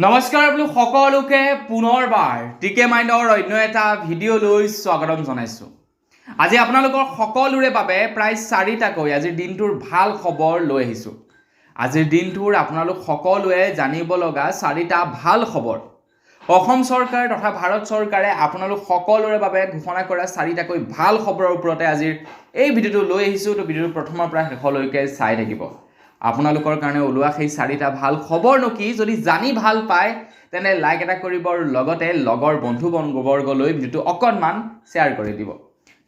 নমস্কাৰ বোলো সকলোকে পুনৰবাৰ টিকে মাইণ্ডৰ অন্য এটা ভিডিঅ'লৈ স্বাগতম জনাইছোঁ। আজি আপোনালোকৰ সকলোৰে বাবে প্ৰায় 4টাকৈ আজিৰ দিনটোৰ ভাল খবৰ লৈ আহিছোঁ। আজিৰ দিনটোৰ আপোনালোক সকলোৱে জানিব লগা 4টা ভাল খবৰ। অসম চৰকাৰ তথা ভাৰত চৰকাৰে আপোনালোক সকলোৰে বাবে ঘোষণা কৰা 4টাকৈ ভাল খবৰৰ ওপৰতে আজিৰ এই ভিডিঅ'টো লৈ আহিছোঁ। তো ভিডিঅ'টো প্ৰথমৰ পৰা শেষলৈকে চাই থাকিব। আপোনালোকৰ কাৰণে ওলোৱা সেই 4টা ভাল খবৰনো কি যদি জানি ভাল পায় তেনে লাইক এটা কৰিব আৰু লগতে লগৰ বন্ধু বৰ্গলৈ ভিডিঅ'টো অকণমান শ্বেয়াৰ কৰি দিব।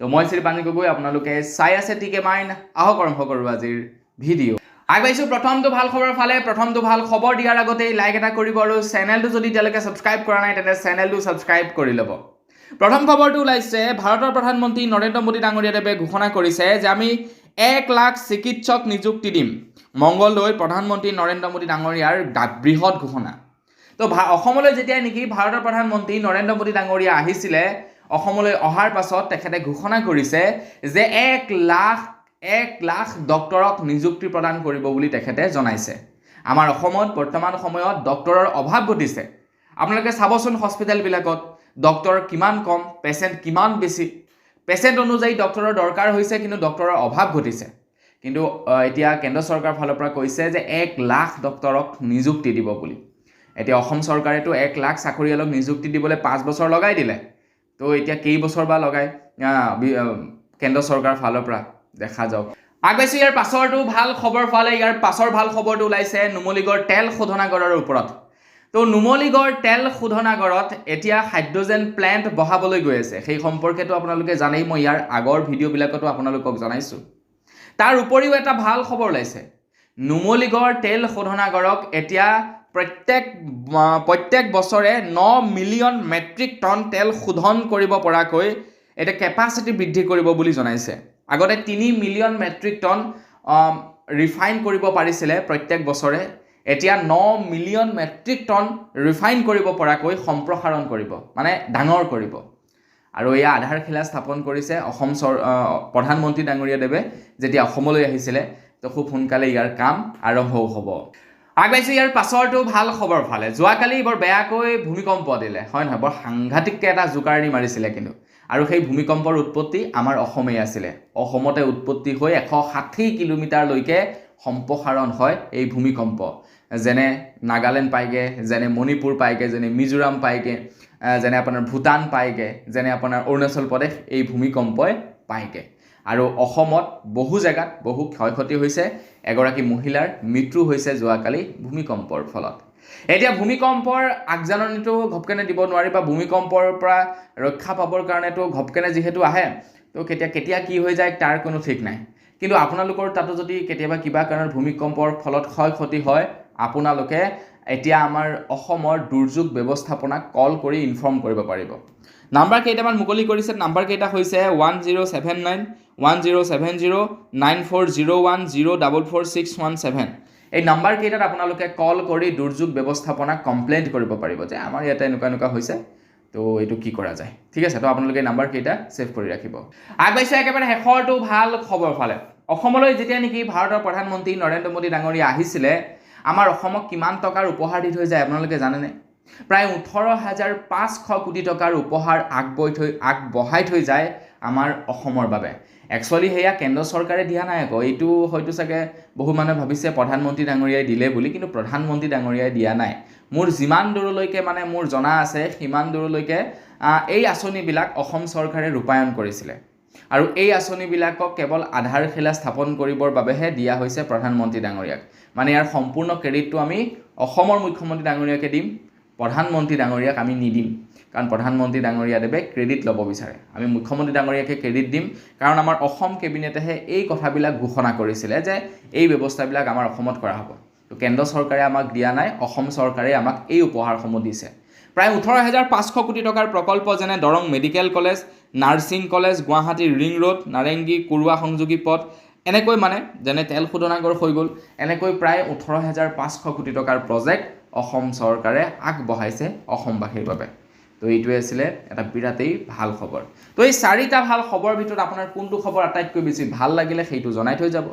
তো মই শ্ৰীপানী গগৈ, আপোনালোকে চাই আছে টিকে মাইণ্ড। আহক আৰম্ভ কৰোঁ আজিৰ ভিডিঅ'। আগবাঢ়িছোঁ প্ৰথমটো ভাল খবৰৰ ফালে। প্ৰথমটো ভাল খবৰ দিয়াৰ আগতেই লাইক এটা কৰিব আৰু চেনেলটো যদি এতিয়ালৈকে ছাবস্ক্ৰাইব কৰা নাই তেন্তে চেনেলটো ছাবস্ক্ৰাইব কৰি ল'ব। প্ৰথম খবৰটো ওলাইছে, ভাৰতৰ প্ৰধানমন্ত্ৰী নৰেন্দ্ৰ মোদী ডাঙৰীয়াদেৱে ঘোষণা কৰিছে যে আমি 1 লাখ চিকিৎসক নিযুক্তি দিম। মংগলদৈ প্ৰধানমন্ত্ৰী নৰেন্দ্ৰ মোদী ডাঙৰীয়াৰ বৃহৎ ঘোষণা। তো অসমলৈ যেতিয়া নেকি ভাৰতৰ প্ৰধানমন্ত্ৰী নৰেন্দ্ৰ মোদী ডাঙৰীয়া আহিছিলে, অসমলৈ অহাৰ পাছত তেখেতে ঘোষণা কৰিছে যে 1 লাখ ডক্তৰক নিযুক্তি প্ৰদান কৰিব বুলি তেখেতে জনাইছে। আমাৰ অসমত বৰ্তমান সময়ত ডক্তৰৰ অভাৱ ঘটিছে। আপোনালোকে চাবচোন হস্পিটেলবিলাকত ডক্তৰ কিমান কম, পেচেণ্ট কিমান বেছি। পেচেণ্ট অনুযায়ী ডক্তৰৰ দৰকাৰ হৈছে কিন্তু ডক্তৰৰ অভাৱ ঘটিছে। কিন্তু এতিয়া কেন্দ্ৰ চৰকাৰৰ ফালৰ পৰা কৈছে যে 1 লাখ ডক্তৰক নিযুক্তি দিব বুলি। এতিয়া অসম চৰকাৰেতো 1 লাখ চাকৰিয়ালক নিযুক্তি দিবলৈ 5 বছৰ লগাই দিলে। তো এতিয়া কেইবছৰ বা লগাই কেন্দ্ৰ চৰকাৰৰ ফালৰ পৰা দেখা যাওক। আগবাঢ়িছোঁ ইয়াৰ পাছৰটো ভাল খবৰ ফালে। ইয়াৰ পাছৰ ভাল খবৰটো ওলাইছে নুমলীগড় তেল শোধনাগাৰৰ ওপৰত। তো নুমলীগড় তেল শোধনাগাৰত এতিয়া হাইড্ৰজেন প্লেণ্ট বহাবলৈ গৈ আছে। সেই সম্পৰ্কেতো আপোনালোকে জানেই, মই ইয়াৰ আগৰ ভিডিঅ'বিলাকতো আপোনালোকক জনাইছোঁ। তাৰ উপৰিও এটা ভাল খবৰ ওলাইছে, নুমলীগড় তেল শোধনাগাৰক এতিয়া প্ৰত্যেক বছৰে 9 মিলিয়ন মেট্ৰিক টন তেল শোধন কৰিব পৰাকৈ এতিয়া কেপাচিটি বৃদ্ধি কৰিব বুলি জনাইছে। আগতে 3 মিলিয়ন মেট্ৰিক টন ৰিফাইন কৰিব পাৰিছিলে প্ৰত্যেক বছৰে, এতিয়া 9 মিলিয়ন মেট্ৰিক টন ৰিফাইন কৰিব পৰাকৈ সম্প্ৰসাৰণ কৰিব, মানে ডাঙৰ কৰিব। আৰু এয়া আধাৰশিলা স্থাপন কৰিছে অসম প্ৰধানমন্ত্ৰী ডাঙৰীয়াদেৱে যেতিয়া অসমলৈ আহিছিলে। তো খুব সোনকালে ইয়াৰ কাম আৰম্ভও হ'ব। আগবাঢ়িছোঁ ইয়াৰ পাছৰটো ভাল খবৰ ফালে। যোৱাকালি বৰ বেয়াকৈ ভূমিকম্প দিলে, হয় নহয়? বৰ সাংঘাতিককৈ এটা জোকাৰণি মাৰিছিলে কিন্তু। আৰু সেই ভূমিকম্পৰ উৎপত্তি আমাৰ অসমেই আছিলে। অসমতে উৎপত্তি হৈ 160 কিলোমিটাৰলৈকে সম্প্ৰসাৰণ হয় এই ভূমিকম্প। যেনে নাগালেণ্ড পায়গৈ, যেনে মণিপুৰ পায়গৈ, যেনে মিজোৰাম পায়গৈ, যেনে আপোনাৰ ভূটান পায়গৈ, যেনে আপোনাৰ অৰুণাচল প্ৰদেশ এই ভূমিকম্পই পায়গৈ। আৰু অসমত বহু জেগাত বহু ক্ষয়ক্ষতি হৈছে। এগৰাকী মহিলাৰ মৃত্যু হৈছে যোৱাকালি ভূমিকম্পৰ ফলত। এতিয়া ভূমিকম্পৰ আগজাননীটো ঘপকেনে দিব নোৱাৰি, বা ভূমিকম্পৰ পৰা ৰক্ষা পাবৰ কাৰণেতো ঘপকেনে যিহেতু আহে, তো কেতিয়া কি হৈ যায় তাৰ কোনো ঠিক নাই। কিন্তু আপোনালোকৰ তাতো যদি কেতিয়াবা কিবা কাৰণত ভূমিকম্পৰ ফলত ক্ষয়ক্ষতি হয়, আপোনালোকে এতিয়া আমাৰ অসমৰ দুৰ্যোগ ব্যৱস্থাপনাক কল কৰি ইনফৰ্ম কৰিব পাৰিব। নাম্বাৰ কেইটামান মুকলি কৰিছে। নাম্বাৰ কেইটা হৈছে 1079 1070 9401 044617। এই নাম্বাৰ কেইটাত আপোনালোকে কল কৰি দুৰ্যোগ ব্যৱস্থাপনাক কমপ্লেইন কৰিব পাৰিব যে আমাৰ ইয়াতে এনেকুৱা হৈছে, তো এইটো কি কৰা যায়। ঠিক আছে, তো আপোনালোকে নাম্বাৰ কেইটা ছেভ কৰি ৰাখিব। আগবাঢ়িছোঁ একেবাৰে শেষৰটো ভাল খবৰ ফালে। অসমলৈ যেতিয়া নেকি ভাৰতৰ প্ৰধানমন্ত্ৰী নৰেন্দ্ৰ মোদী ডাঙৰীয়া আহিছিলে, আমাৰ অসমক কিমান টকাৰ উপহাৰ দি থৈ যায় আপোনালোকে জানেনে? প্ৰায় 18,500 কোটি টকাৰ উপহাৰ আগবঢ়াই থৈ যায় আমাৰ অসমৰ বাবে। একচুৱেলি সেয়া কেন্দ্ৰ চৰকাৰে দিয়া নাই আকৌ। এইটো হয়তো চাগে বহু মানুহে ভাবিছে প্ৰধানমন্ত্ৰী ডাঙৰীয়াই দিলে বুলি, কিন্তু প্ৰধানমন্ত্ৰী ডাঙৰীয়াই দিয়া নাই। মোৰ যিমান দূৰলৈকে মানে মোৰ জনা আছে সিমান দূৰলৈকে এই আঁচনিবিলাক অসম চৰকাৰে ৰূপায়ণ কৰিছিলে। আৰু এই আঁচনিবিলাকক কেৱল আধাৰশিলা স্থাপন কৰিবৰ বাবেহে দিয়া হৈছে প্ৰধানমন্ত্ৰী ডাঙৰীয়াক। মানে ইয়াৰ সম্পূৰ্ণ ক্ৰেডিটটো আমি অসমৰ মুখ্যমন্ত্ৰী ডাঙৰীয়াকে দিম, প্ৰধানমন্ত্ৰী ডাঙৰীয়াক আমি নিদিম। কাৰণ প্ৰধানমন্ত্ৰী ডাঙৰীয়াদেৱে ক্ৰেডিট ল'ব বিচাৰে, আমি মুখ্যমন্ত্ৰী ডাঙৰীয়াকে ক্ৰেডিট দিম। কাৰণ আমাৰ অসম কেবিনেটেহে এই কথাবিলাক ঘোষণা কৰিছিলে যে এই ব্যৱস্থাবিলাক আমাৰ অসমত কৰা হ'ব। তো কেন্দ্ৰ চৰকাৰে আমাক দিয়া নাই, অসম চৰকাৰে আমাক এই উপহাৰসমূহ দিছে। প্ৰায় 18,500 কোটি টকাৰ প্ৰকল্প, যেনে Darrang medical college, nursing college, গুৱাহাটীৰ ৰিং ৰোড, নাৰেংগী কুৰুৱা সংযোগী পথ, এনেকৈ মানে যেনে তেল শোধনাগাৰ হৈ গ'ল, এনেকৈ প্ৰায় 18,500 কোটি টকাৰ প্ৰজেক্ট অসম চৰকাৰে আগবঢ়াইছে অসমবাসীৰ বাবে। তো এইটোৱে আছিলে এটা বিৰাটেই ভাল খবৰ। তো এই 4টা ভাল খবৰৰ ভিতৰত আপোনাৰ কোনটো খবৰ আটাইতকৈ বেছি ভাল লাগিলে সেইটো জনাই থৈ যাব।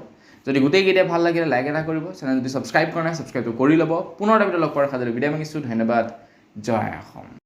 যদি গোটেইকেইটাই ভাল লাগিলে লাইক এটা কৰিব, চেনেল যদি ছাবস্ক্ৰাইব কৰা নাই ছাবস্ক্ৰাইবটো কৰি ল'ব। পুনৰ এটা ভিডিঅ' লগ পোৱাৰ আশা লগ বিদায় মাগিছোঁ। ধন্যবাদ। জয় অসম।